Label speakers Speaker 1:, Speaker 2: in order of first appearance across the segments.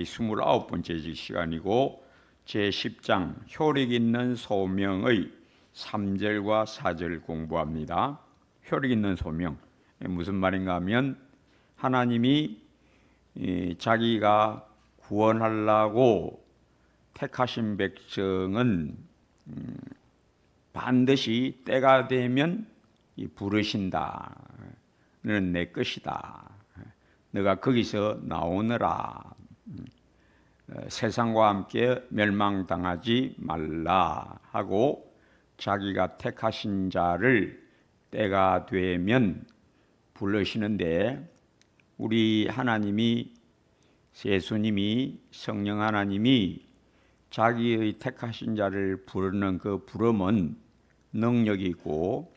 Speaker 1: 29번째 시간이고 제10장 효력 있는 소명의 3절과 4절 공부합니다. 효력 있는 소명 무슨 말인가 하면 하나님이 자기가 구원하려고 택하신 백성은 반드시 때가 되면 부르신다. 너는 내 것이다. 너가 거기서 나오느라. 세상과 함께 멸망당하지 말라 하고 자기가 택하신 자를 때가 되면 부르시는데, 우리 하나님이, 예수님이, 성령 하나님이 자기의 택하신 자를 부르는 그 부름은 능력이 있고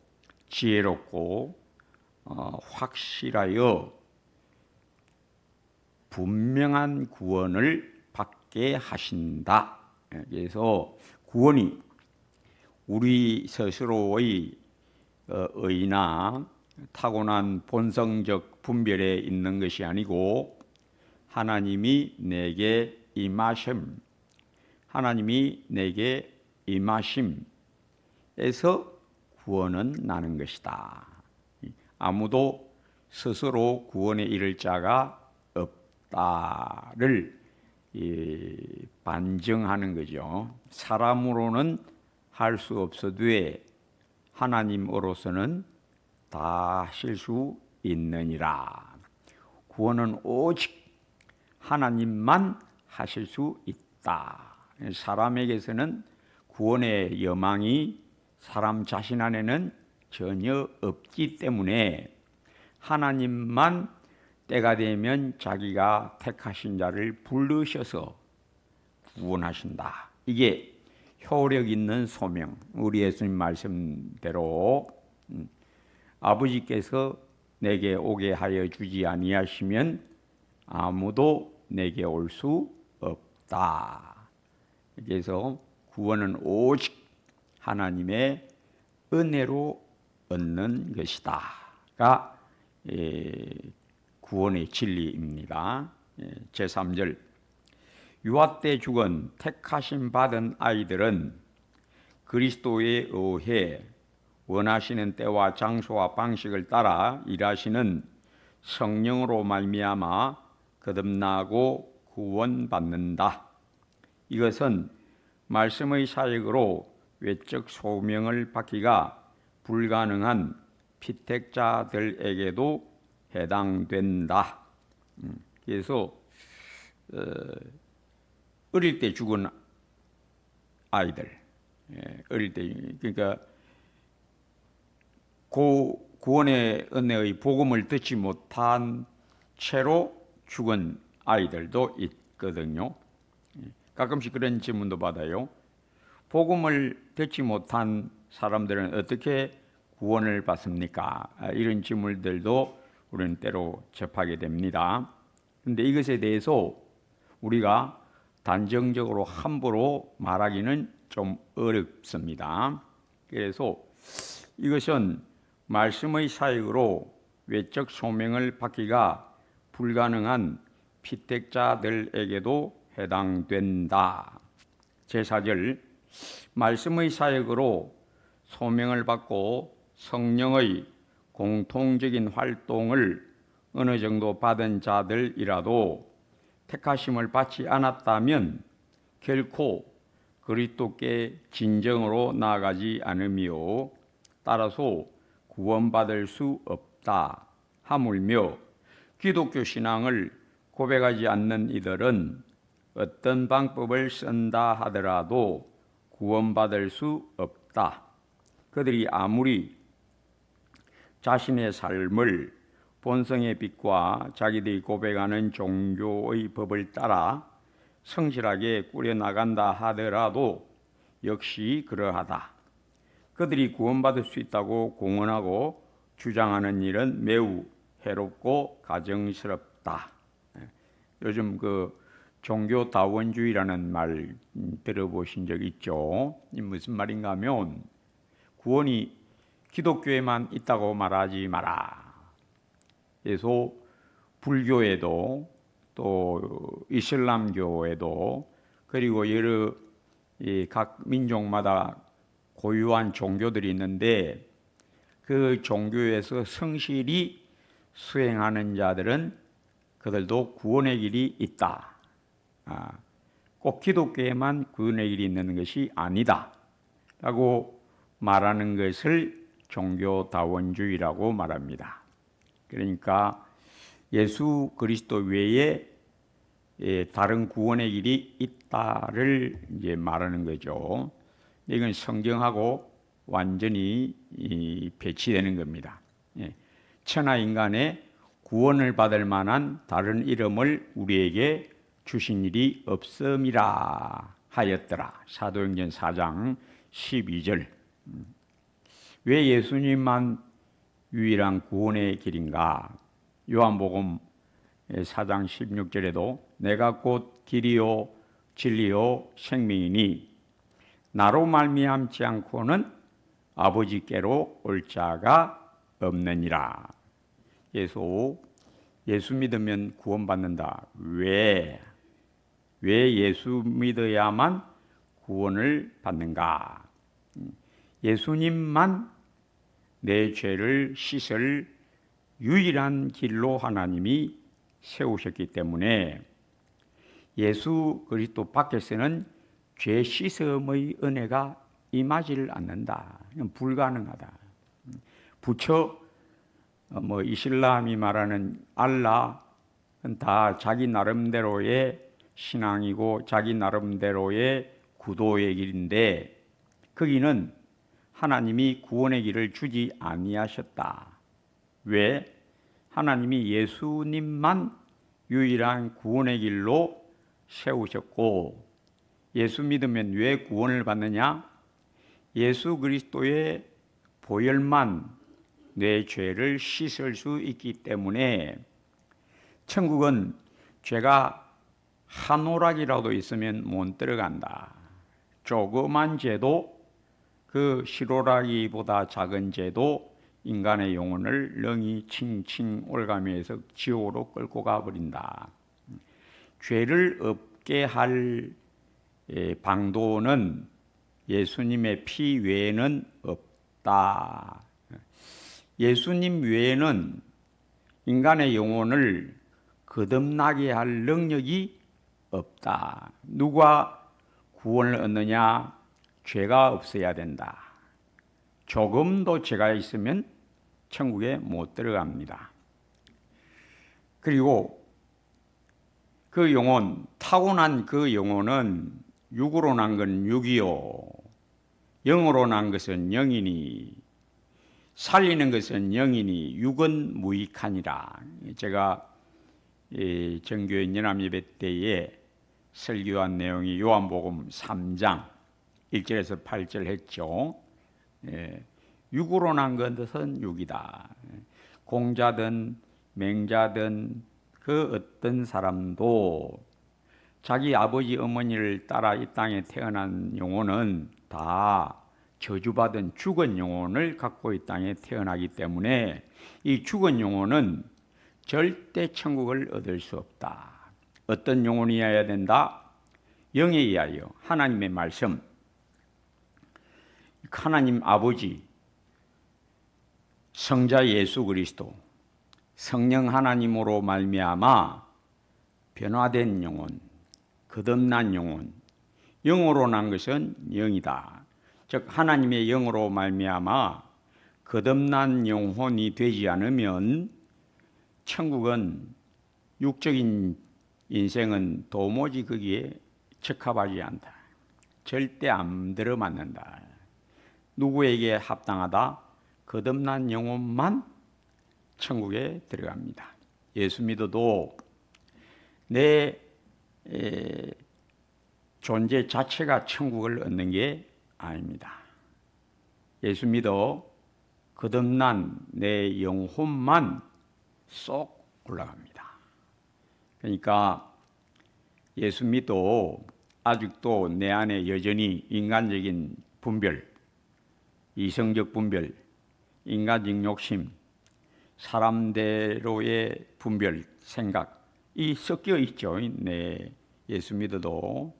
Speaker 1: 지혜롭고 확실하여 분명한 구원을 받게 하신다. 그래서 구원이 우리 스스로의 의나 타고난 본성적 분별에 있는 것이 아니고 하나님이 내게 임하심, 하나님이 내게 임하심에서 구원은 나는 것이다. 아무도 스스로 구원에 이를 자가 없다를 반증하는 거죠. 사람으로는 할 수 없어도에 하나님으로서는 다 하실 수 있느니라. 구원은 오직 하나님만 하실 수 있다. 사람에게서는 구원의 여망이 사람 자신 안에는 전혀 없기 때문에 하나님만 때가 되면 자기가 택하신 자를 부르셔서 구원하신다. 이게 효력 있는 소명. 우리 예수님 말씀대로 아버지께서 내게 오게 하여 주지 아니하시면 아무도 내게 올 수 없다. 그래서 구원은 오직 하나님의 은혜로 얻는 것이다가 구원의 진리입니다. 제3절, 유아 때 죽은 택하심 받은 아이들은 그리스도에 의해 원하시는 때와 장소와 방식을 따라 일하시는 성령으로 말미암아 거듭나고 구원받는다. 이것은 말씀의 사역으로 외적 소명을 받기가 불가능한 피택자들에게도 해당된다. 그래서 어릴 때 죽은 아이들, 어릴 때, 그러니까 구원의 은혜의 복음을 듣지 못한 채로 죽은 아이들도 있거든요. 가끔씩 그런 질문도 받아요. 복음을 듣지 못한 사람들은 어떻게 구원을 받습니까? 이런 질문들도 우리는 때로 접하게 됩니다. 그런데 이것에 대해서 우리가 단정적으로 함부로 말하기는 좀 어렵습니다. 그래서 이것은 말씀의 사역으로 외적 소명을 받기가 불가능한 피택자들에게도 해당된다. 제4절, 말씀의 사역으로 소명을 받고 성령의 공통적인 활동을 어느 정도 받은 자들이라도 택하심을 받지 않았다면 결코 그리스도께 진정으로 나아가지 않으며 따라서 구원받을 수 없다 하물며 기독교 신앙을 고백하지 않는 이들은 어떤 방법을 쓴다 하더라도 구원받을 수 없다. 그들이 아무리 자신의 삶을 본성의 빛과 자기들이 고백하는 종교의 법을 따라 성실하게 꾸려나간다 하더라도 역시 그러하다. 그들이 구원받을 수 있다고 공언하고 주장하는 일은 매우 해롭고 가증스럽다. 요즘 그 종교 다원주의라는 말 들어보신 적 있죠? 무슨 말인가 하면 구원이 기독교에만 있다고 말하지 마라. 그래서 불교에도 또 이슬람교에도 그리고 여러 각 민족마다 고유한 종교들이 있는데 그 종교에서 성실히 수행하는 자들은 그들도 구원의 길이 있다. 꼭 기독교에만 구원의 길이 있는 것이 아니다 라고 말하는 것을 종교다원주의라고 말합니다. 그러니까 예수 그리스도 외에 다른 구원의 길이 있다를 이제 말하는 거죠. 이건 성경하고 완전히 배치되는 겁니다. 천하 인간의 구원을 받을 만한 다른 이름을 우리에게 주신 일이 없음이라 하였더라. 사도행전 4장 12절. 왜 예수님만 유일한 구원의 길인가? 요한복음 4장 16절에도 내가 곧 길이요 진리요 생명이니 나로 말미암지 않고는 아버지께로 올 자가 없느니라. 예수 믿으면 구원받는다. 왜 예수 믿어야만 구원을 받는가? 예수님만 내 죄를 씻을 유일한 길로 하나님이 세우셨기 때문에 예수 그리스도 밖에서는 죄 씻음의 은혜가 임하지를 않는다. 불가능하다. 부처 이슬람이 말하는 알라는 다 자기 나름대로의 신앙이고 자기 나름대로의 구도의 길인데 거기는 하나님이 구원의 길을 주지 아니하셨다. 왜? 하나님이 예수님만 유일한 구원의 길로 세우셨고 예수 믿으면 왜 구원을 받느냐? 예수 그리스도의 보혈만 내 죄를 씻을 수 있기 때문에 천국은 죄가 한 오락이라도 있으면 못 들어간다. 조그만 죄도 그 실오라기보다 작은 죄도 인간의 영혼을 능히 칭칭 올가면서 지옥으로 끌고 가버린다. 죄를 없게 할 방도는 예수님의 피 외에는 없다. 예수님 외에는 인간의 영혼을 거듭나게 할 능력이 없다. 누가 구원을 얻느냐? 죄가 없어야 된다. 조금도 죄가 있으면 천국에 못 들어갑니다. 그리고 그 영혼, 타고난 그 영혼은 육으로 난 건 육이요, 영으로 난 것은 영이니, 살리는 것은 영이니 육은 무익하니라. 제가 정교회 연합예배 때에 설교한 내용이 요한복음 3장 1절에서 8절 했죠. 육으로 난 것은 육이다. 공자든 맹자든 그 어떤 사람도 자기 아버지 어머니를 따라 이 땅에 태어난 영혼은 다 저주받은 죽은 영혼을 갖고 이 땅에 태어나기 때문에 이 죽은 영혼은 절대 천국을 얻을 수 없다. 어떤 영혼이어야 된다? 영에 의하여 하나님의 말씀, 하나님 아버지, 성자 예수 그리스도, 성령 하나님으로 말미암아 변화된 영혼, 거듭난 영혼, 영으로 난 것은 영이다. 즉 하나님의 영으로 말미암아 거듭난 영혼이 되지 않으면 천국은 육적인 인생은 도무지 거기에 적합하지 않다. 절대 안 들어맞는다. 누구에게 합당하다? 거듭난 영혼만 천국에 들어갑니다. 예수 믿어도 내 존재 자체가 천국을 얻는 게 아닙니다. 예수 믿어 거듭난 내 영혼만 쏙 올라갑니다. 그러니까 예수 믿어 아직도 내 안에 여전히 인간적인 분별, 이성적 분별, 인간적 욕심, 사람대로의 분별, 생각 이 섞여 있죠. 네, 예수 믿어도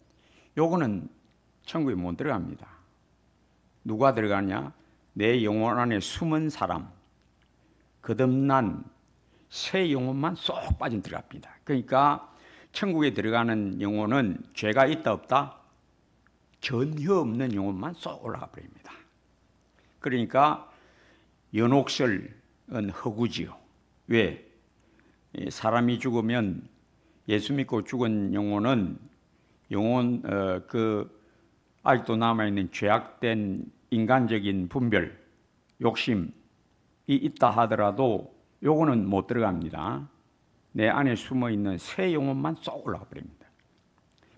Speaker 1: 요거는 천국에 못 들어갑니다. 누가 들어가냐? 내 영혼 안에 숨은 사람, 거듭난 새 영혼만 쏙 빠진 들어갑니다. 그러니까 천국에 들어가는 영혼은 죄가 있다 없다? 전혀 없는 영혼만 쏙 올라가 버립니다. 그러니까 연옥설은 허구지요. 왜? 사람이 죽으면 예수 믿고 죽은 영혼은 아직도 남아있는 죄악된 인간적인 분별, 욕심이 있다 하더라도 요거는 못 들어갑니다. 내 안에 숨어있는 새 영혼만 쏙 올라가 버립니다.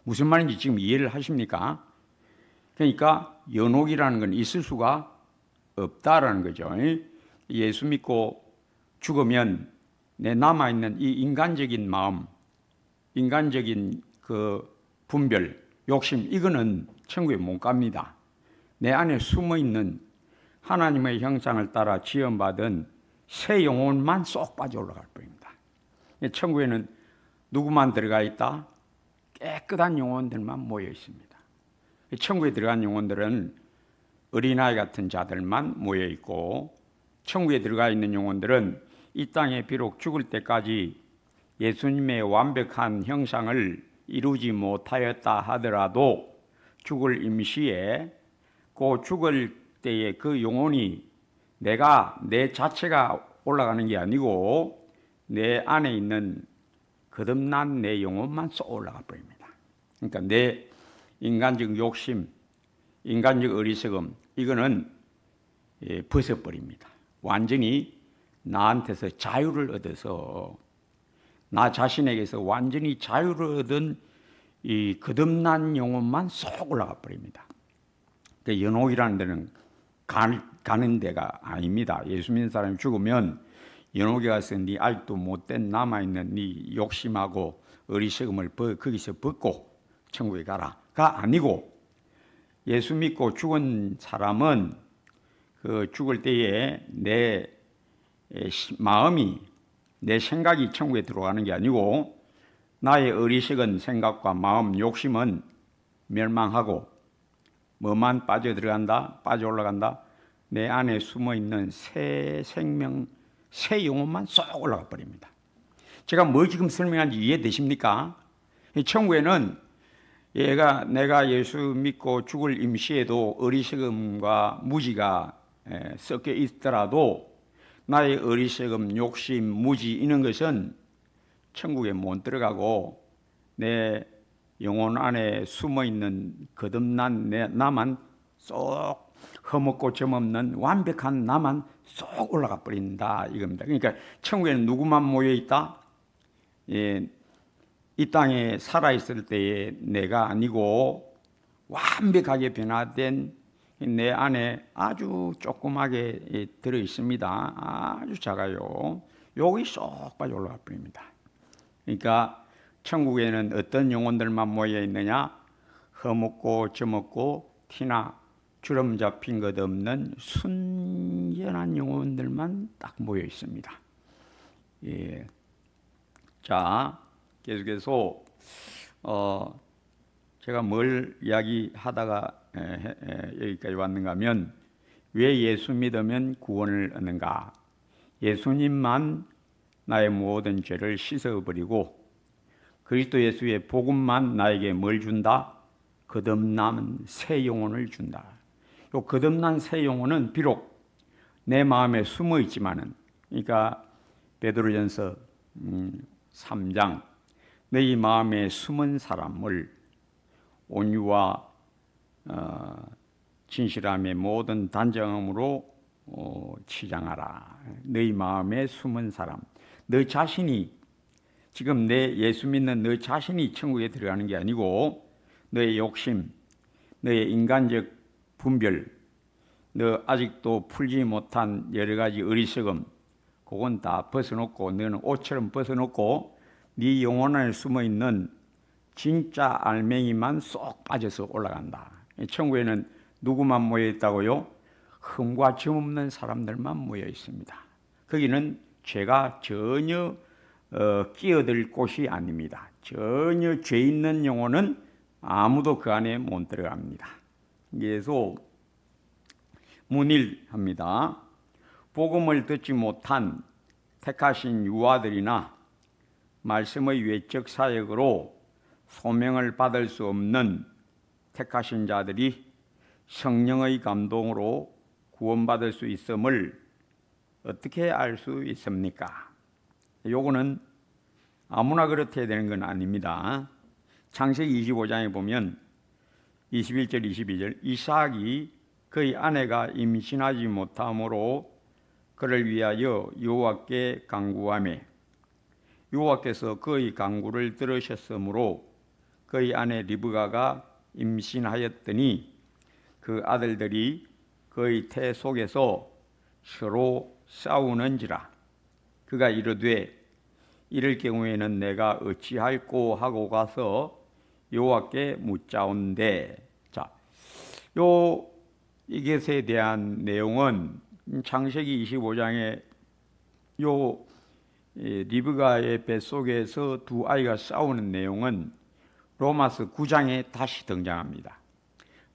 Speaker 1: 무슨 말인지 지금 이해를 하십니까? 그러니까 연옥이라는 건 있을 수가 없다라는 거죠. 예수 믿고 죽으면 내 남아있는 이 인간적인 마음, 인간적인 그 분별, 욕심, 이거는 천국에 못 갑니다. 내 안에 숨어있는 하나님의 형상을 따라 지음받은 새 영혼만 쏙 빠져 올라갈 뿐입니다. 천국에는 누구만 들어가 있다? 깨끗한 영혼들만 모여 있습니다. 천국에 들어간 영혼들은 어린아이 같은 자들만 모여 있고, 천국에 들어가 있는 영혼들은 이 땅에 비록 죽을 때까지 예수님의 완벽한 형상을 이루지 못하였다 하더라도 죽을 임시에 그 죽을 때에 그 영혼이 내 자체가 올라가는 게 아니고 내 안에 있는 거듭난 내 영혼만 쏙 올라가 버립니다. 그러니까 내 인간적 욕심, 인간적 어리석음, 이거는 벗어버립니다. 완전히 나한테서 자유를 얻어서 나 자신에게서 완전히 자유를 얻은 이 거듭난 영혼만 쏙 올라가 버립니다. 연옥이라는 데는 가는 데가 아닙니다. 예수 믿는 사람이 죽으면 연옥에 가서 네 아직도 못된 남아있는 네 욕심하고 어리석음을 거기서 벗고 천국에 가라가 아니고, 예수 믿고 죽은 사람은 그 죽을 때에 내 마음이, 내 생각이 천국에 들어가는 게 아니고 나의 어리석은 생각과 마음, 욕심은 멸망하고 뭐만 빠져 들어간다? 빠져 올라간다? 내 안에 숨어있는 새 생명, 새 영혼만 쏙 올라가 버립니다. 제가 뭐 지금 설명한지 이해되십니까? 천국에는 내가 예수 믿고 죽을 임시에도 어리석음과 무지가 섞여 있더라도 나의 어리석음, 욕심, 무지 이런 것은 천국에 못 들어가고 내 영혼 안에 숨어있는 거듭난 내 나만 쏙 허먹고 점없는 완벽한 나만 쏙 올라가 버린다 이겁니다. 그러니까 천국에는 누구만 모여 있다? 이 땅에 살아있을 때의 내가 아니고 완벽하게 변화된 내 안에 아주 조그맣게 들어 있습니다. 아주 작아요. 여기 쏙 빠져 올라가 버립니다. 그러니까 천국에는 어떤 영혼들만 모여 있느냐? 허먹고 저먹고 티나 주름 잡힌 것 없는 순전한 영혼들만 딱 모여 있습니다. 예. 자, 계속해서 제가 뭘 이야기하다가 여기까지 왔는가 하면, 왜 예수 믿으면 구원을 얻는가? 예수님만 나의 모든 죄를 씻어버리고 그리스도 예수의 복음만 나에게 뭘 준다? 거듭난 새 영혼을 준다. 이 거듭난 새 영혼은 비록 내 마음에 숨어 있지만은, 그러니까 베드로전서 3장 너희 마음에 숨은 사람을 온유와 진실함의 모든 단정함으로 치장하라. 너희 마음에 숨은 사람, 너 자신이, 지금 내 예수 믿는 너 자신이 천국에 들어가는 게 아니고 너의 욕심, 너의 인간적 분별, 너 아직도 풀지 못한 여러 가지 어리석음, 그건 다 벗어놓고 너는 옷처럼 벗어놓고 네 영혼 안에 숨어있는 진짜 알맹이만 쏙 빠져서 올라간다. 천국에는 누구만 모여 있다고요? 흠과 점 없는 사람들만 모여 있습니다. 거기는 죄가 전혀 끼어들 곳이 아닙니다. 전혀 죄 있는 영혼은 아무도 그 안에 못 들어갑니다. 그래서 문일합니다. 복음을 듣지 못한 택하신 유아들이나 말씀의 외적 사역으로 소명을 받을 수 없는 택하신 자들이 성령의 감동으로 구원받을 수 있음을 어떻게 알 수 있습니까? 요거는 아무나 그렇게 되는 건 아닙니다. 창세기 25장에 보면 21절 22절 이삭이 그의 아내가 임신하지 못함으로 그를 위하여 여호와께 간구하며 여호와께서 그의 간구를 들으셨으므로 그의 아내 리브가가 임신하였더니 그 아들들이 그의 태 속에서 서로 싸우는지라. 그가 이르되 이럴 경우에는 내가 어찌할꼬 하고 가서 여호와께 묻자온대. 자, 이것에 대한 내용은 창세기 25장에 리브가의 뱃속에서 두 아이가 싸우는 내용은 로마서 9장에 다시 등장합니다.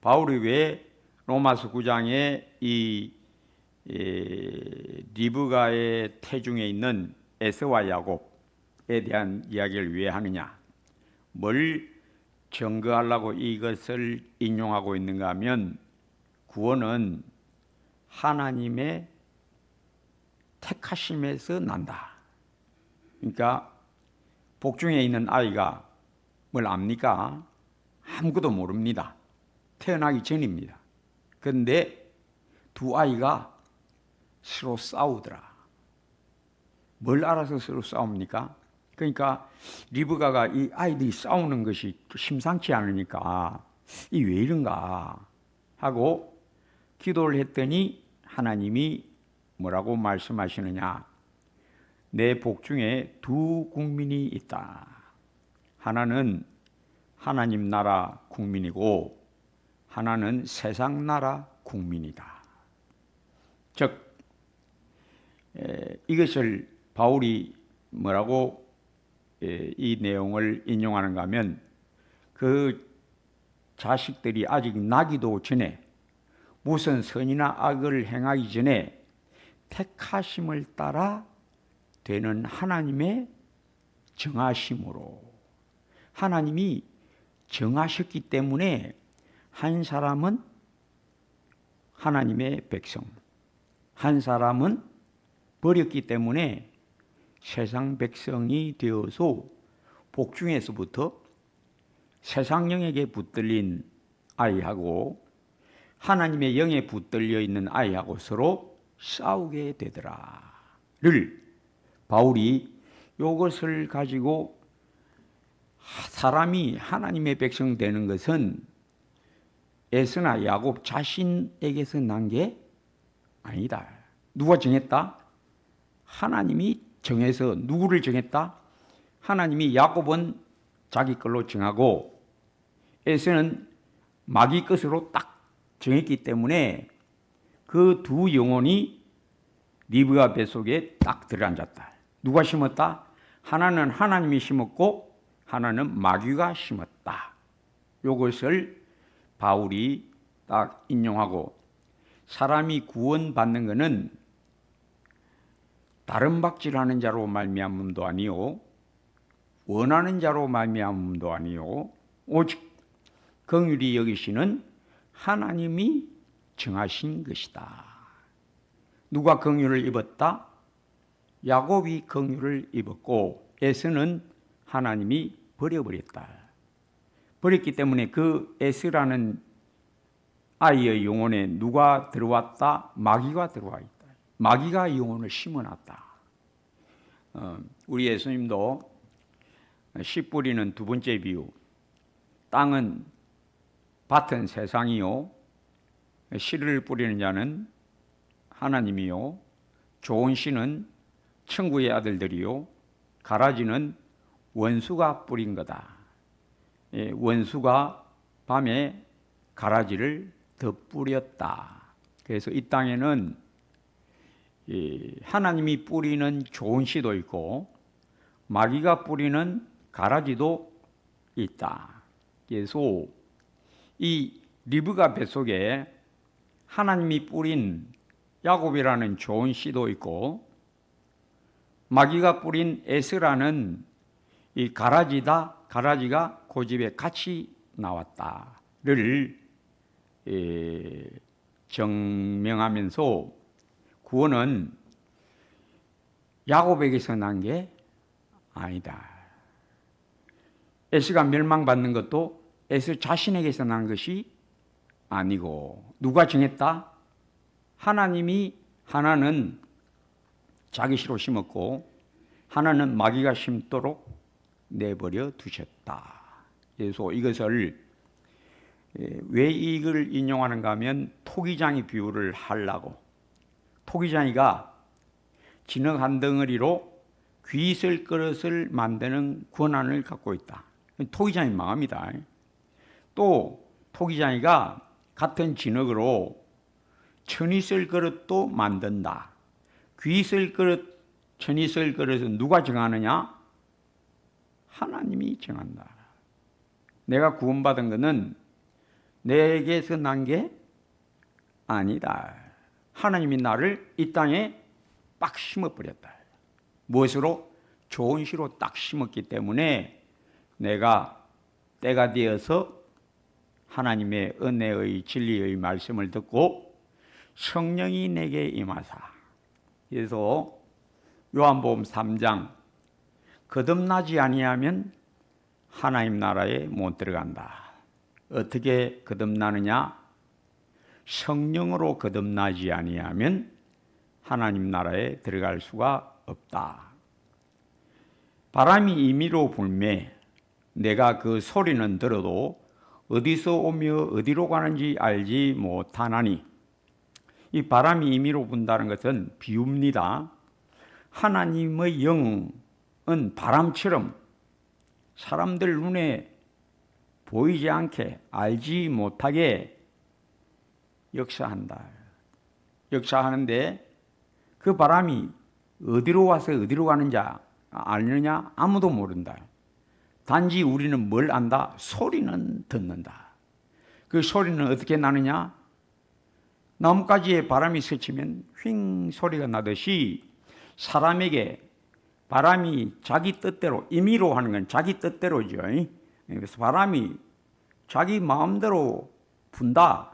Speaker 1: 바울이 왜 로마서 9장에 이 리브가의 태중에 있는 에서와 야곱에 대한 이야기를 왜 하느냐? 뭘 증거하려고 이것을 인용하고 있는가 하면 구원은 하나님의 택하심에서 난다. 그러니까 복중에 있는 아이가 뭘 압니까? 아무것도 모릅니다. 태어나기 전입니다. 그런데 두 아이가 서로 싸우더라. 뭘 알아서 서로 싸웁니까? 그러니까 리브가가 이 아이들이 싸우는 것이 심상치 않으니까 이 왜 이런가 하고 기도를 했더니 하나님이 뭐라고 말씀하시느냐? 내 복중에 두 국민이 있다. 하나는 하나님 나라 국민이고 하나는 세상 나라 국민이다. 즉 이것을 바울이 뭐라고 이 내용을 인용하는가 하면 그 자식들이 아직 나기도 전에 무슨 선이나 악을 행하기 전에 택하심을 따라 되는 하나님의 정하심으로 하나님이 정하셨기 때문에 한 사람은 하나님의 백성, 한 사람은 버렸기 때문에 세상 백성이 되어서 복중에서부터 세상 영에게 붙들린 아이하고 하나님의 영에 붙들려 있는 아이하고 서로 싸우게 되더라를 바울이 이것을 가지고 사람이 하나님의 백성 되는 것은 에서나 야곱 자신에게서 난 게 아니다. 누가 정했다? 하나님이 정해서 누구를 정했다? 하나님이 야곱은 자기 걸로 정하고 에서는 마귀 것으로 딱 정했기 때문에 그 두 영혼이 리브가 뱃속에 딱 들어앉았다. 누가 심었다? 하나는 하나님이 심었고 하나는 마귀가 심었다. 이것을 바울이 딱 인용하고 사람이 구원받는 것은 다른 박질하는 자로 말미암음도 아니요 원하는 자로 말미암음도 아니요 오직 긍휼히 여기시는 하나님이 정하신 것이다. 누가 긍휼을 입었다? 야곱이 긍휼을 입었고 에서는 하나님이 버려버렸다. 버렸기 때문에 그 에스라는 아이의 영혼에 누가 들어왔다? 마귀가 들어와 있다. 마귀가 영혼을 심어놨다. 우리 예수님도 씨 뿌리는 두 번째 비유. 땅은 밭은 세상이요 씨를 뿌리는 자는 하나님이요 좋은 씨는 천국의 아들들이요 가라지는 원수가 뿌린 거다. 원수가 밤에 가라지를 덧뿌렸다. 그래서 이 땅에는 하나님이 뿌리는 좋은 씨도 있고 마귀가 뿌리는 가라지도 있다. 그래서 이 리브가 뱃속에 하나님이 뿌린 야곱이라는 좋은 씨도 있고 마귀가 뿌린 에스라는 이 가라지가 그 집에 같이 나왔다를 증명하면서 구원은 야곱에게서 난 게 아니다. 에스가 멸망받는 것도 에스 자신에게서 난 것이 아니고 누가 정했다? 하나님이 하나는 자기 씨로 심었고 하나는 마귀가 심도록 내버려 두셨다. 그래서 이것을 왜 이걸 인용하는가 하면 토기장이 비유를 하려고. 토기장이가 진흙 한 덩어리로 귀 쓸 그릇을 만드는 권한을 갖고 있다. 토기장이 망합니다. 또 토기장이가 같은 진흙으로 천이 쓸 그릇도 만든다. 귀 쓸 그릇, 천이 쓸 그릇은 누가 정하느냐? 하나님이 정한다. 내가 구원받은 것은 내게서 난 게 아니다. 하나님이 나를 이 땅에 빡 심어버렸다. 무엇으로? 좋은 씨로 딱 심었기 때문에 내가 때가 되어서 하나님의 은혜의 진리의 말씀을 듣고 성령이 내게 임하사. 그래서 요한복음 3장 거듭나지 아니하면 하나님 나라에 못 들어간다. 어떻게 거듭나느냐? 성령으로 거듭나지 아니하면 하나님 나라에 들어갈 수가 없다. 바람이 임의로 불매 내가 그 소리는 들어도 어디서 오며 어디로 가는지 알지 못하나니. 이 바람이 임의로 분다는 것은 비유입니다. 하나님의 영은 바람처럼 사람들 눈에 보이지 않게 알지 못하게 역사한다. 역사하는데 그 바람이 어디로 와서 어디로 가는지 아느냐? 아무도 모른다. 단지 우리는 뭘 안다? 소리는 듣는다. 그 소리는 어떻게 나느냐? 나뭇가지에 바람이 스치면 휙 소리가 나듯이 사람에게 바람이 자기 뜻대로, 임의로 하는 건 자기 뜻대로죠. 그래서 바람이 자기 마음대로 분다.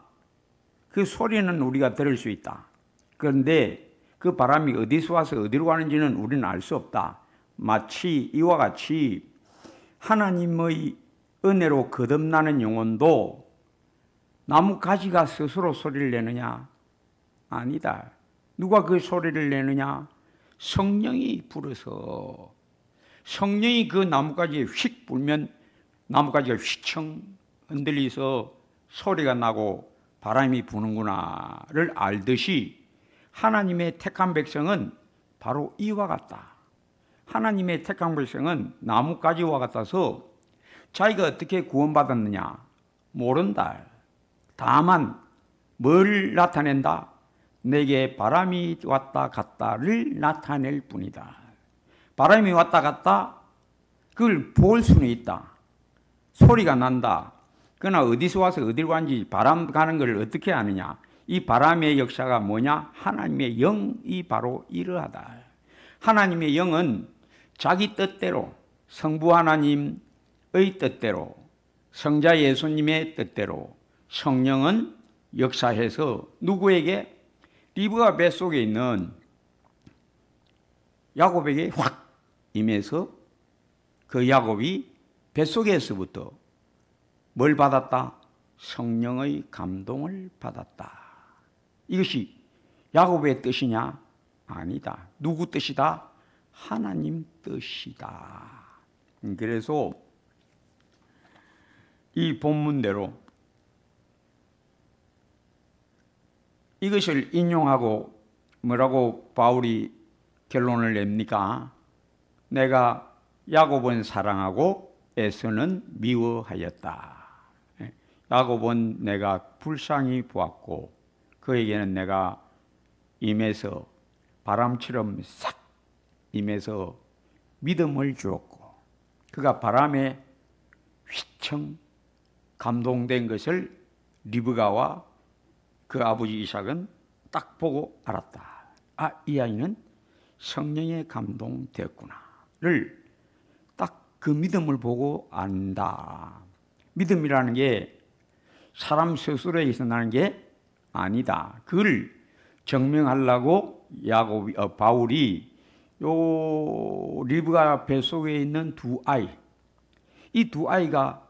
Speaker 1: 그 소리는 우리가 들을 수 있다. 그런데 그 바람이 어디서 와서 어디로 가는지는 우리는 알 수 없다. 마치 이와 같이 하나님의 은혜로 거듭나는 영혼도 나뭇가지가 스스로 소리를 내느냐? 아니다. 누가 그 소리를 내느냐? 성령이 불어서. 성령이 그 나뭇가지에 휙 불면 나뭇가지가 휘청 흔들리서 소리가 나고 바람이 부는구나를 알듯이 하나님의 택한 백성은 바로 이와 같다. 하나님의 택한 백성은 나뭇가지와 같아서 자기가 어떻게 구원받았느냐 모른다. 다만 뭘 나타낸다? 내게 바람이 왔다 갔다를 나타낼 뿐이다. 바람이 왔다 갔다 그걸 볼 수는 있다. 소리가 난다. 그러나 어디서 와서 어디로 가는지 바람 가는 걸 어떻게 아느냐? 이 바람의 역사가 뭐냐? 하나님의 영이 바로 이러하다. 하나님의 영은 자기 뜻대로 성부 하나님의 뜻대로 성자 예수님의 뜻대로 성령은 역사해서 누구에게? 리브가 뱃속에 있는 야곱에게 확 임해서 그 야곱이 뱃속에서부터 뭘 받았다? 성령의 감동을 받았다. 이것이 야곱의 뜻이냐? 아니다. 누구 뜻이다? 하나님 뜻이다. 그래서 이 본문대로 이것을 인용하고 뭐라고 바울이 결론을 냅니까? 내가 야곱은 사랑하고 에서는 미워하였다. 야곱은 내가 불쌍히 보았고 그에게는 내가 임해서 바람처럼 싹 임해서 믿음을 주었고 그가 바람에 휘청 감동된 것을 리브가와 그 아버지 이삭은 딱 보고 알았다. 아, 이 아이는 성령에 감동되었구나를 딱 그 믿음을 보고 안다. 믿음이라는 게 사람 스스로에서 나는 게 아니다. 그걸 증명하려고 바울이 요 리브가 뱃속에 있는 두 아이, 이 두 아이가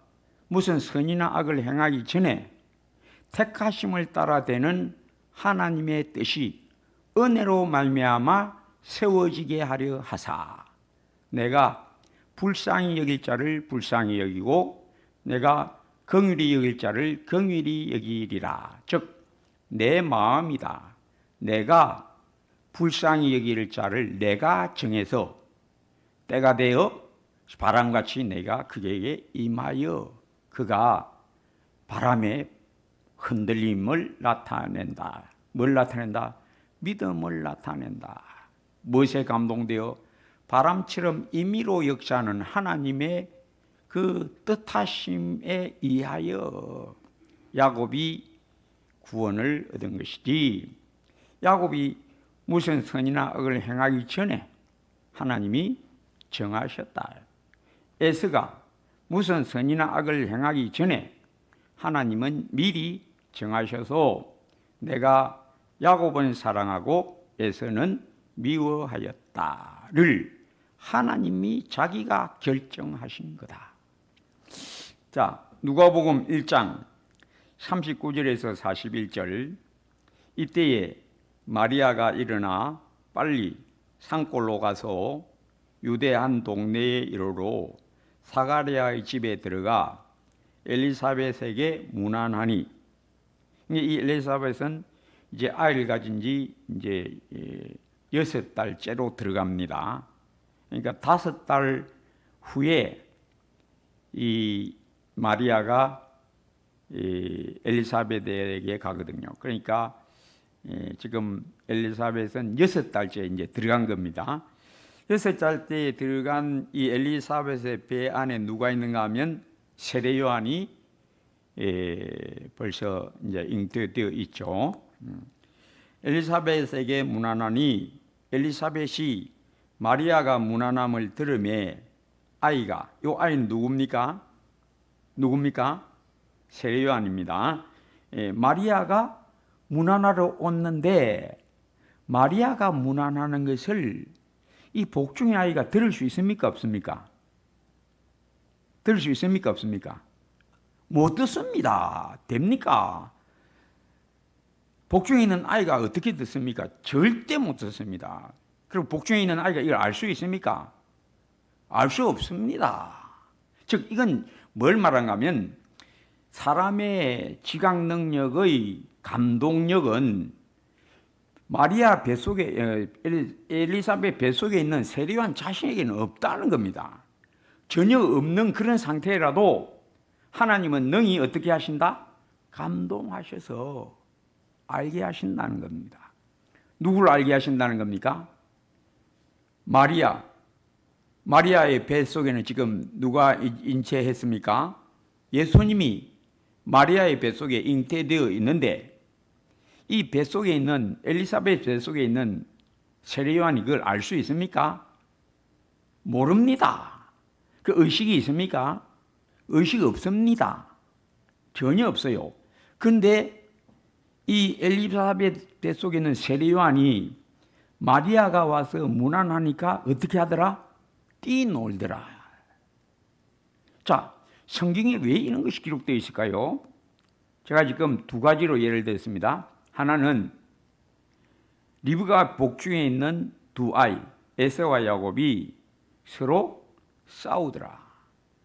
Speaker 1: 무슨 선이나 악을 행하기 전에 택하심을 따라 되는 하나님의 뜻이 은혜로 말미암아 세워지게 하려 하사 내가 불쌍히 여길 자를 불쌍히 여기고 내가 긍휼히 여길 자를 긍휼히 여기리라. 즉 내 마음이다. 내가 불쌍히 여길 자를 내가 정해서 때가 되어 바람같이 내가 그에게 임하여 그가 바람의 흔들림을 나타낸다. 뭘 나타낸다? 믿음을 나타낸다. 무엇에 감동되어 바람처럼 임의로 역사하는 하나님의 그 뜻하심에 의하여 야곱이 구원을 얻은 것이지, 야곱이 무슨 선이나 악을 행하기 전에 하나님이 정하셨다. 에서가 무슨 선이나 악을 행하기 전에 하나님은 미리 정하셔서 내가 야곱은 사랑하고 에서는 미워하였다를 하나님이 자기가 결정하신 거다. 자, 누가복음 1장 39절에서 41절, 이때에 마리아가 일어나 빨리 산골로 가서 유대 한 동네에 이르러 사가랴의 집에 들어가 엘리사벳에게 문안하니, 이 엘리사벳은 이제 아이를 가진 지 이제 6달째로 들어갑니다. 그러니까 5달 후에 이 마리아가 엘리사벳에게 가거든요. 그러니까 지금 엘리사벳은 6달째 이제 들어간 겁니다. 6달째에 들어간 이 엘리사벳의 배 안에 누가 있는가 하면 세례 요한이 벌써 이제 잉태되어 있죠. 엘리사벳에게 문안하니 엘리사벳이 마리아가 문안함을 들으매 아이가, 요 아이는 누굽니까? 세례 요한입니다. 마리아가 문안하러 왔는데 마리아가 문안하는 것을 이 복중의 아이가 들을 수 있습니까? 없습니까? 들을 수 있습니까? 없습니까? 못 듣습니다. 됩니까? 복중에 있는 아이가 어떻게 듣습니까? 절대 못 듣습니다. 그리고 복중에 있는 아이가 이걸 알 수 있습니까? 알 수 없습니다. 즉 이건 뭘 말하는가 하면 사람의 지각 능력의 감동력은 마리아 뱃속에, 엘리사벳 뱃속에 있는 세례 요한 자신에게는 없다는 겁니다. 전혀 없는 그런 상태라도 하나님은 능히 어떻게 하신다? 감동하셔서 알게 하신다는 겁니다. 누구를 알게 하신다는 겁니까? 마리아의 뱃속에는 지금 누가 잉태했습니까? 예수님이 마리아의 뱃속에 잉태되어 있는데 이 뱃속에 있는 엘리사벳 뱃속에 있는 세례 요한이 그걸 알 수 있습니까? 모릅니다. 그 의식이 있습니까? 의식 없습니다. 전혀 없어요. 그런데 이 엘리사벳 뱃속에 있는 세례 요한이 마리아가 와서 문안하니까 어떻게 하더라? 뛰놀더라. 자, 성경에 왜 이런 것이 기록되어 있을까요? 제가 지금 두 가지로 예를 들었습니다. 하나는 리브가 복중에 있는 두 아이 에서와 야곱이 서로 싸우더라.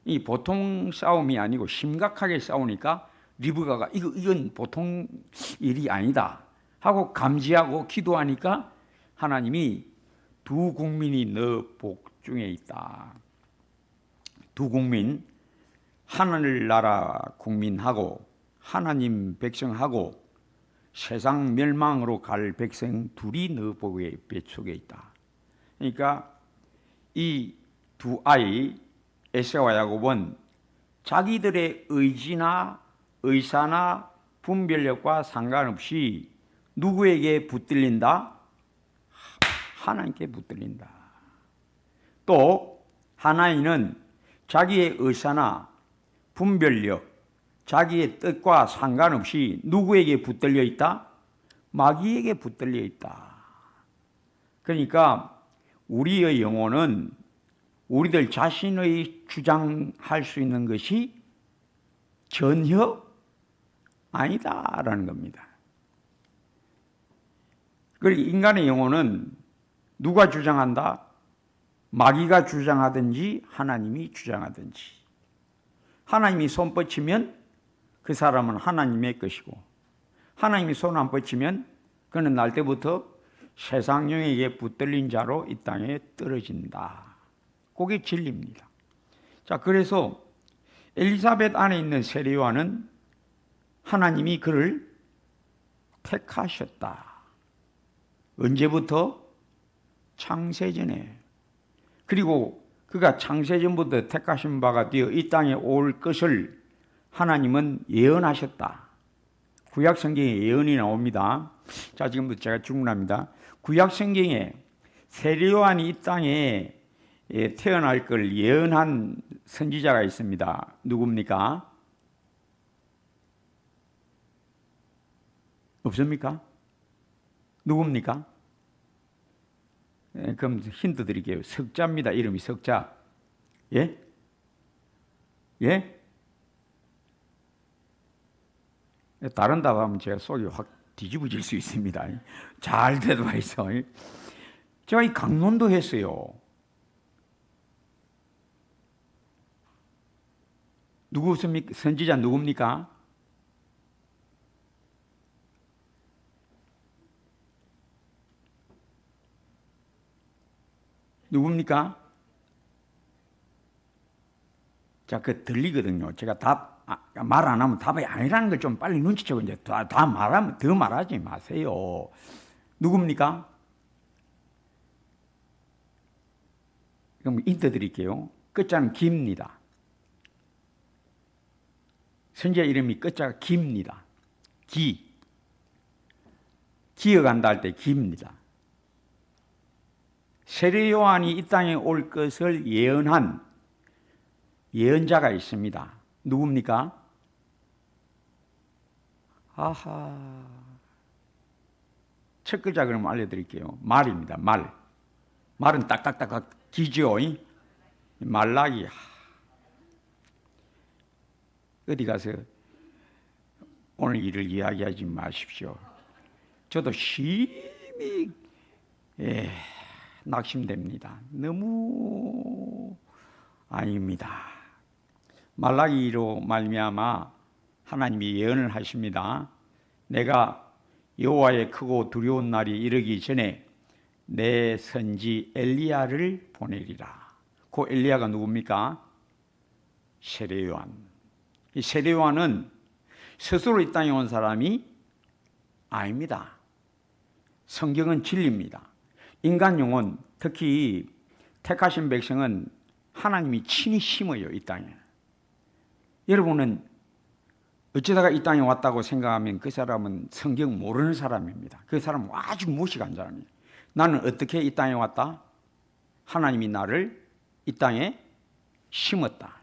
Speaker 1: 이 보통 싸움이 아니고 심각하게 싸우니까 리브가가 이건 보통 일이 아니다 하고 감지하고 기도하니까 하나님이 두 국민이 너 복중에 있다. 두 국민, 하늘나라 국민하고 하나님 백성하고 세상 멸망으로 갈 백성 둘이 너 복의 뱃속에 있다. 그러니까 이 두 아이 에서와 야곱은 자기들의 의지나 의사나 분별력과 상관없이 누구에게 붙들린다? 하나님께 붙들린다. 또 하나이는 자기의 의사나 분별력, 자기의 뜻과 상관없이 누구에게 붙들려 있다? 마귀에게 붙들려 있다. 그러니까 우리의 영혼은 우리들 자신의 주장할 수 있는 것이 전혀 아니다라는 겁니다. 그리고 인간의 영혼은 누가 주장한다? 마귀가 주장하든지 하나님이 주장하든지. 하나님이 손 뻗치면 그 사람은 하나님의 것이고, 하나님이 손 안 뻗치면 그는 날 때부터 세상 영에게 붙들린 자로 이 땅에 떨어진다. 그게 진리입니다. 자, 그래서 엘리사벳 안에 있는 세례요한은 하나님이 그를 택하셨다. 언제부터? 창세전에. 그리고 그가 창세전부터 택하신 바가 되어 이 땅에 올 것을 하나님은 예언하셨다. 구약 성경에 예언이 나옵니다. 자, 지금부터 제가 질문합니다. 구약 성경에 세례요한이 이 땅에 태어날 걸 예언한 선지자가 있습니다. 누굽니까? 없습니까? 누굽니까? 그럼 힌트 드릴게요. 석자입니다. 이름이 석자. 예? 예? 다른 답 하면 제가 속이 확 뒤집어질 수 있습니다. 잘 대답해 있어. 제가 이 강론도 했어요. 누구십니까? 선지자 누굽니까? 누굽니까? 자, 그 들리거든요. 제가 말 안 하면 답이 아니라는 걸 좀 빨리 눈치채고 이제 다 말하면 더 말하지 마세요. 누굽니까? 그럼 힌트 드릴게요. 끝자는 기입니다. 선지자 이름이 끝자가 기입니다. 기어간다 할 때 기입니다. 세례 요한이 이 땅에 올 것을 예언한 예언자가 있습니다. 누굽니까? 아하. 첫 글자 그럼 알려드릴게요. 말입니다. 말. 말은 딱딱딱 기죠. 말라기. 어디 가서 오늘 일을 이야기하지 마십시오. 저도 심히 낙심됩니다. 너무 아닙니다. 말라기로 말미암아 하나님이 예언을 하십니다. 내가 여호와의 크고 두려운 날이 이르기 전에 내 선지 엘리야를 보내리라. 그 엘리야가 누굽니까? 세례 요한. 이 세례 요한은 스스로 이 땅에 온 사람이 아닙니다. 성경은 진리입니다. 인간 영혼, 특히 택하신 백성은 하나님이 친히 심어요, 이 땅에. 여러분은 어쩌다가 이 땅에 왔다고 생각하면 그 사람은 성경 모르는 사람입니다. 그 사람은 아주 무식한 사람이에요. 나는 어떻게 이 땅에 왔다? 하나님이 나를 이 땅에 심었다.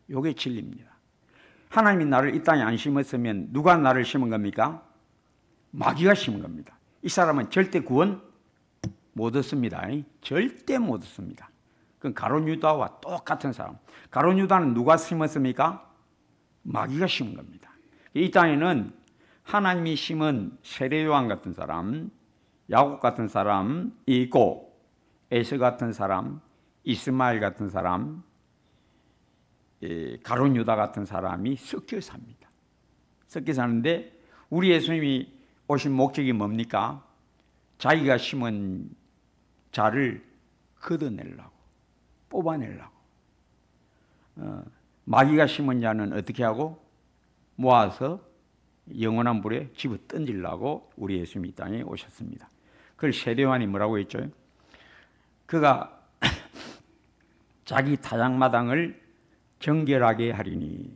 Speaker 1: 이게 진리입니다. 하나님이 나를 이 땅에 안 심었으면 누가 나를 심은 겁니까? 마귀가 심은 겁니다. 이 사람은 절대 구원 못 얻습니다. 절대 못 얻습니다. 그건 가룟 유다와 똑같은 사람. 가룟 유다는 누가 심었습니까? 마귀가 심은 겁니다. 이 땅에는 하나님이 심은 세례 요한 같은 사람, 야곱 같은 사람이 있고, 에서 같은 사람, 이스마엘 같은 사람, 가룟 유다 같은 사람이 섞여 삽니다. 섞여 사는데 우리 예수님이 오신 목적이 뭡니까? 자기가 심은 자를 걷어내려고, 뽑아내려고. 마귀가 심은 자는 어떻게 하고? 모아서 영원한 불에 집어 던지려고 우리 예수님이 이 땅에 오셨습니다. 그걸 세례 요한이 뭐라고 했죠? 그가 자기 타작마당을 정결하게 하리니.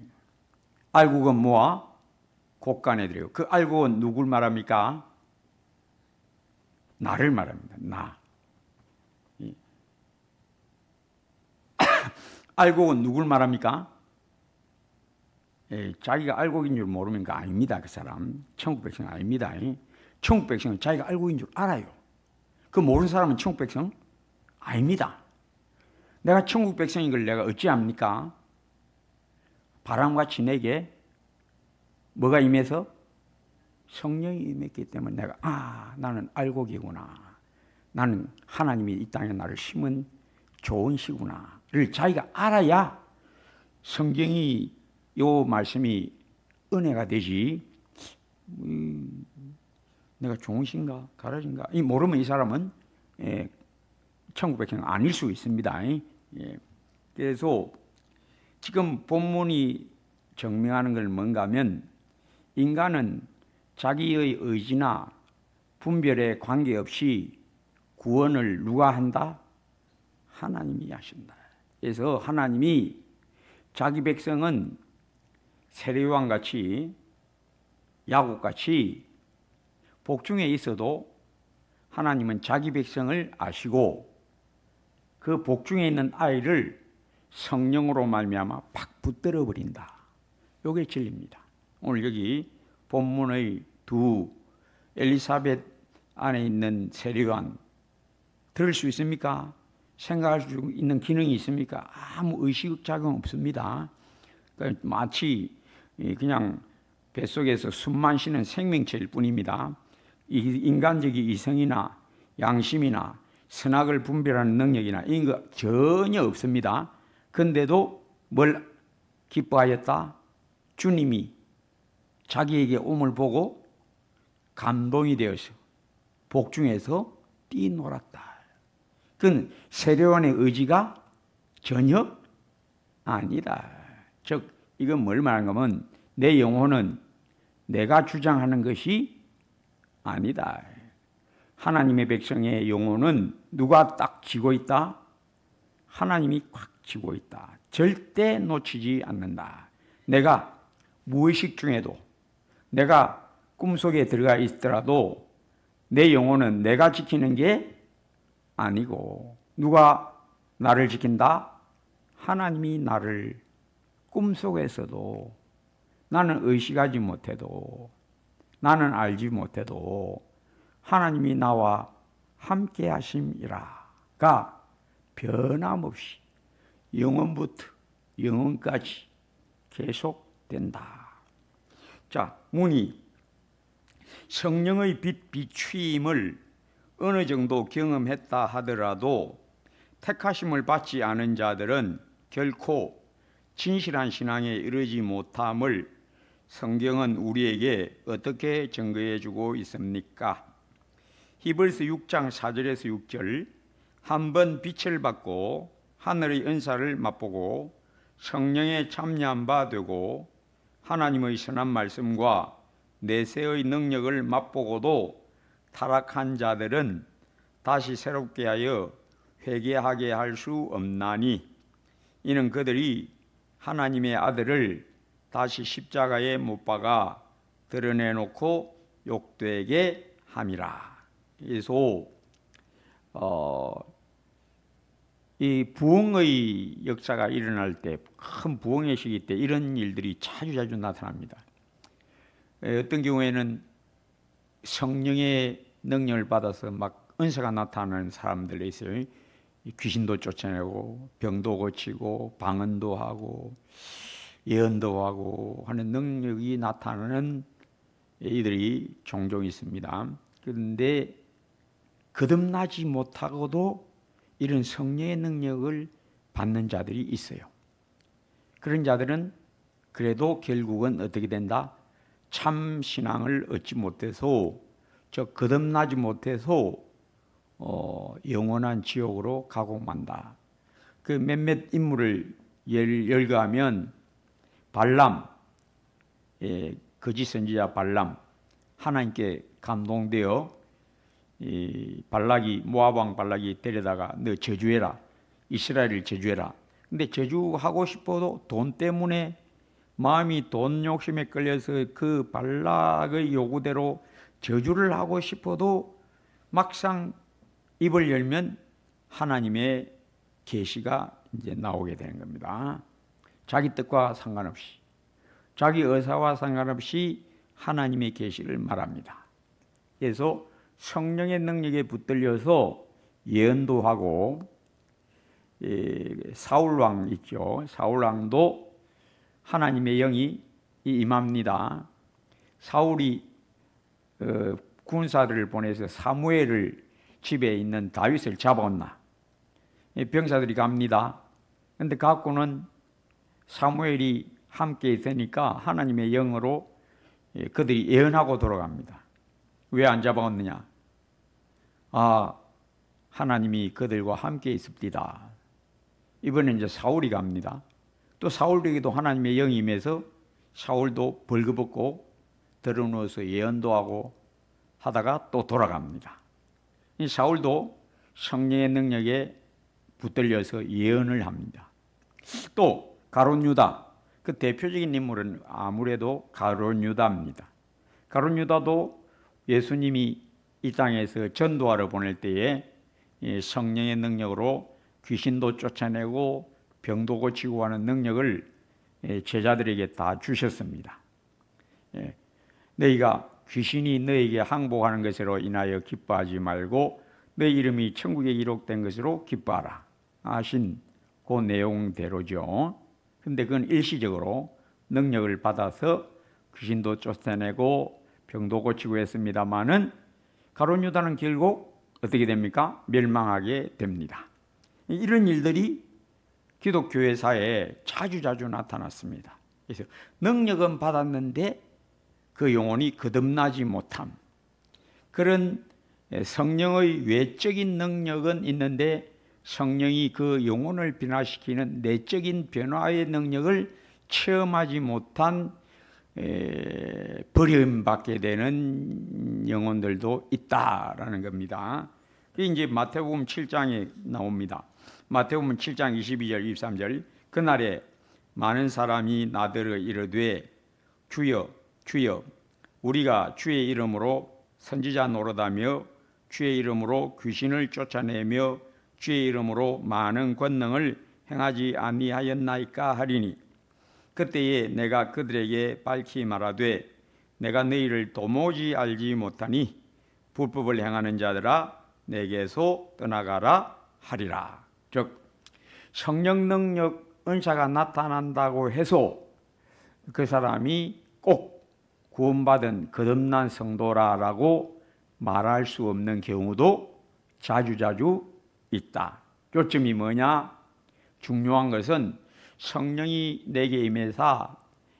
Speaker 1: 알곡은 뭐와? 곡간에 들어요. 그 알곡은 누굴 말합니까? 나를 말합니다. 나. 알곡은 누굴 말합니까? 자기가 알곡인 줄 모르면 그 아닙니다. 그 사람 천국 백성 아닙니다. 천국 백성은 자기가 알곡인 줄 알아요. 그 모르는 사람은 천국 백성 아닙니다. 내가 천국 백성인 걸 내가 어찌합니까? 바람같이 내게 뭐가 임해서? 성령이 임했기 때문에 내가 나는 알곡이구나. 나는 하나님이 이 땅에 나를 심은 좋은 시구나를 자기가 알아야 성경이 요 말씀이 은혜가 되지. 내가 좋은 시인가 가라진가 모르면 이 사람은 천국 백성 아닐 수 있습니다. 그래서 지금 본문이 증명하는 걸 뭔가 하면 인간은 자기의 의지나 분별에 관계없이 구원을 누가 한다? 하나님이 하신다. 그래서 하나님이 자기 백성은 세례요한 같이 야곱같이 복중에 있어도 하나님은 자기 백성을 아시고 그 복중에 있는 아이를 성령으로 말미암아 팍 붙들어 버린다. 이게 진리입니다. 오늘 여기 본문의 두 엘리사벳 안에 있는 세례요한 들을 수 있습니까? 생각할 수 있는 기능이 있습니까? 아무 의식작용 없습니다. 그러니까 마치 그냥 뱃속에서 숨만 쉬는 생명체일 뿐입니다. 인간적인 이성이나 양심이나 선악을 분별하는 능력이나 이런 거 전혀 없습니다. 그런데도 뭘 기뻐하였다? 주님이 자기에게 옴을 보고 감동이 되어서 복중에서 뛰놀았다. 그건 세례요한의 의지가 전혀 아니다. 즉 이건 뭘 말하는 거면 내 영혼은 내가 주장하는 것이 아니다. 하나님의 백성의 영혼은 누가 딱 쥐고 있다? 하나님이 꽉 쥐고 있다. 절대 놓치지 않는다. 내가 무의식 중에도 내가 꿈속에 들어가 있더라도 내 영혼은 내가 지키는 게 아니고 누가 나를 지킨다? 하나님이 나를 꿈속에서도 나는 의식하지 못해도 나는 알지 못해도 하나님이 나와 함께 하심이라가 변함없이 영원부터 영원까지 계속된다. 자, 문이 성령의 빛 비추임을 어느 정도 경험했다 하더라도 택하심을 받지 않은 자들은 결코 진실한 신앙에 이르지 못함을 성경은 우리에게 어떻게 증거해 주고 있습니까? 히브리서 6장 4절에서 6절 한번 빛을 받고 하늘의 은사를 맛보고 성령에 참여한 바 되고 하나님의 선한 말씀과 내세의 능력을 맛보고도 타락한 자들은 다시 새롭게 하여 회개하게 할 수 없나니 이는 그들이 하나님의 아들을 다시 십자가에 못 박아 드러내놓고 욕되게 함이라. 그래서 이 부흥의 역사가 일어날 때, 큰 부흥의 시기 때 이런 일들이 자주 나타납니다. 어떤 경우에는 성령의 능력을 받아서 막 은사가 나타나는 사람들이 있어요. 귀신도 쫓아내고 병도 고치고 방언도 하고 예언도 하고 하는 능력이 나타나는 이들이 종종 있습니다. 그런데 거듭나지 못하고도 이런 성령의 능력을 받는 자들이 있어요. 그런 자들은 그래도 결국은 어떻게 된다? 참 신앙을 얻지 못해서 거듭나지 못해서 영원한 지옥으로 가고 만다. 그 몇몇 인물을 열거하면 발람, 거짓 선지자 발람, 하나님께 감동되어 발락이 모압 왕 발락이 데려다가 너 저주해라, 이스라엘을 저주해라. 근데 저주하고 싶어도 돈 때문에 마음이 돈 욕심에 끌려서 그 발락의 요구대로 저주를 하고 싶어도 막상 입을 열면 하나님의 계시가 이제 나오게 되는 겁니다. 자기 뜻과 상관없이, 자기 의사와 상관없이 하나님의 계시를 말합니다. 그래서 성령의 능력에 붙들려서 예언도 하고, 사울왕 있죠. 사울왕도 하나님의 영이 임합니다. 사울이 군사들을 보내서 사무엘을 집에 있는 다윗을 잡아온나. 병사들이 갑니다. 그런데 갖고는 사무엘이 함께 있으니까 하나님의 영으로 그들이 예언하고 돌아갑니다. 왜 안 잡아왔느냐? 하나님이 그들과 함께 있습니다. 이번엔 이제 사울이 갑니다. 또 사울에게도 하나님의 영이 임해서 사울도 벌거벗고 드러누워서 예언도 하고 하다가 또 돌아갑니다. 이 사울도 성령의 능력에 붙들려서 예언을 합니다. 또 가룟 유다, 그 대표적인 인물은 아무래도 가룟 유다입니다. 가룟 유다도 예수님이 이 땅에서 전도하러 보낼 때에 성령의 능력으로 귀신도 쫓아내고 병도 고치고 하는 능력을 제자들에게 다 주셨습니다. 너희가 귀신이 너에게 항복하는 것으로 인하여 기뻐하지 말고 너 이름이 천국에 기록된 것으로 기뻐하라 하신 그 내용대로죠. 근데 그건 일시적으로 능력을 받아서 귀신도 쫓아내고 병도 고치고 했습니다마는 가룟 유다는 결국 어떻게 됩니까? 멸망하게 됩니다. 이런 일들이 기독교회 사회에 자주 나타났습니다. 그래서 능력은 받았는데 그 영혼이 거듭나지 못함, 그런 성령의 외적인 능력은 있는데 성령이 그 영혼을 변화시키는 내적인 변화의 능력을 체험하지 못한 버림받게 되는 영혼들도 있다라는 겁니다. 이게 이제 마태복음 7장에 나옵니다. 마태복음 7장 22절 23절 그날에 많은 사람이 나더러 이르되 주여 주여 우리가 주의 이름으로 선지자 노릇하며 주의 이름으로 귀신을 쫓아내며 주의 이름으로 많은 권능을 행하지 아니하였나이까 하리니 그때에 내가 그들에게 밝히 말하되 내가 너희를 도무지 알지 못하니 불법을 행하는 자들아 내게서 떠나가라 하리라. 즉 성령 능력 은사가 나타난다고 해서 그 사람이 꼭 구원받은 거듭난 성도라라고 말할 수 없는 경우도 자주 있다. 요점이 뭐냐? 중요한 것은 성령이 내게 임해서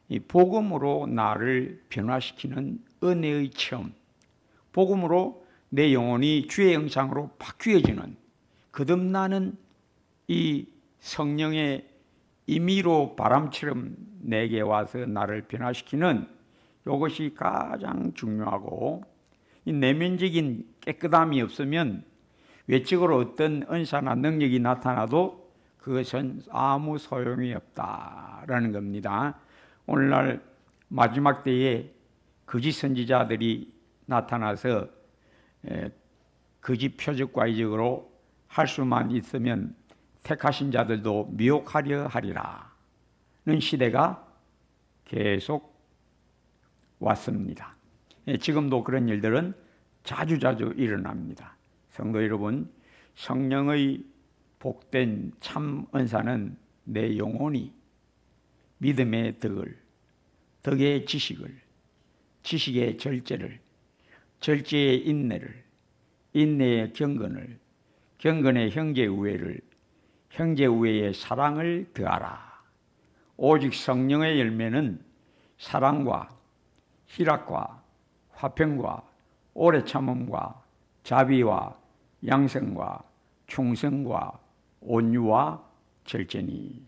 Speaker 1: 이 복음으로 나를 변화시키는 은혜의 체험, 복음으로 내 영혼이 주의 형상으로 바뀌어지는 거듭나는 이 성령의 임의로 바람처럼 내게 와서 나를 변화시키는 이것이 가장 중요하고, 이 내면적인 깨끗함이 없으면 외적으로 어떤 은사나 능력이 나타나도 그것은 아무 소용이 없다라는 겁니다. 오늘날 마지막 때에 거짓 선지자들이 나타나서 거짓 표적과 이적으로 할 수만 있으면 택하신 자들도 미혹하려 하리라는 시대가 계속 왔습니다. 지금도 그런 일들은 자주 일어납니다. 성도 여러분, 성령의 복된 참 은사는 내 영혼이 믿음의 덕을, 덕의 지식을, 지식의 절제를, 절제의 인내를, 인내의 경건을, 경건의 형제 우애를, 형제 우애의 사랑을 더하라. 오직 성령의 열매는 사랑과 희락과 화평과 오래 참음과 자비와 양성과 충성과 온유와 절제니.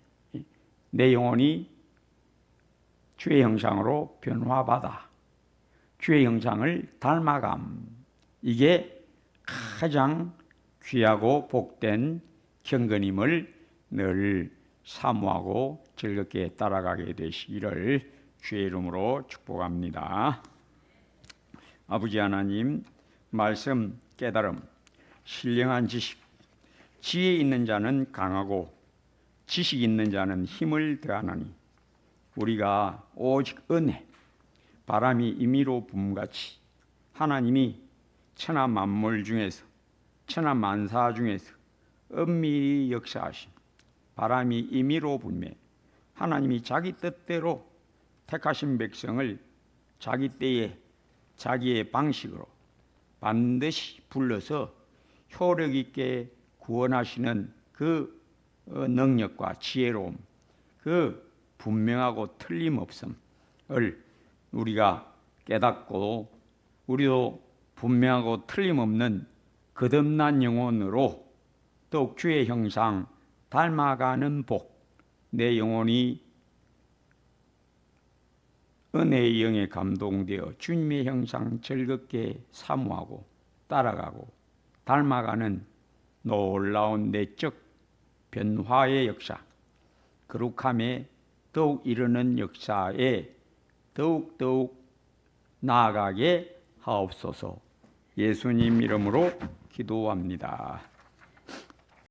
Speaker 1: 내 영혼이 주의 형상으로 변화받아 주의 형상을 닮아감. 이게 가장 귀하고 복된 경건임을 늘 사모하고 즐겁게 따라가게 되시기를 주의 이름으로 축복합니다. 아버지 하나님, 말씀, 깨달음, 신령한 지식, 지혜 있는 자는 강하고 지식 있는 자는 힘을 더하나니 우리가 오직 은혜, 바람이 임의로 붐같이 하나님이 천하 만물 중에서, 천하 만사 중에서 엄밀히 역사하신 바람이 임의로 불매 하나님이 자기 뜻대로 택하신 백성을 자기 때에 자기의 방식으로 반드시 불러서 효력 있게 구원하시는 그 능력과 지혜로움, 그 분명하고 틀림없음을 우리가 깨닫고 우리도 분명하고 틀림없는 거듭난 영혼으로 더욱 주의 형상 닮아가는 복, 내 영혼이 은혜의 영에 감동되어 주님의 형상 즐겁게 사모하고 따라가고 닮아가는 놀라운 내적 변화의 역사, 거룩함에 더욱 이르는 역사에 더욱 나아가게 하옵소서. 예수님 이름으로 기도합니다.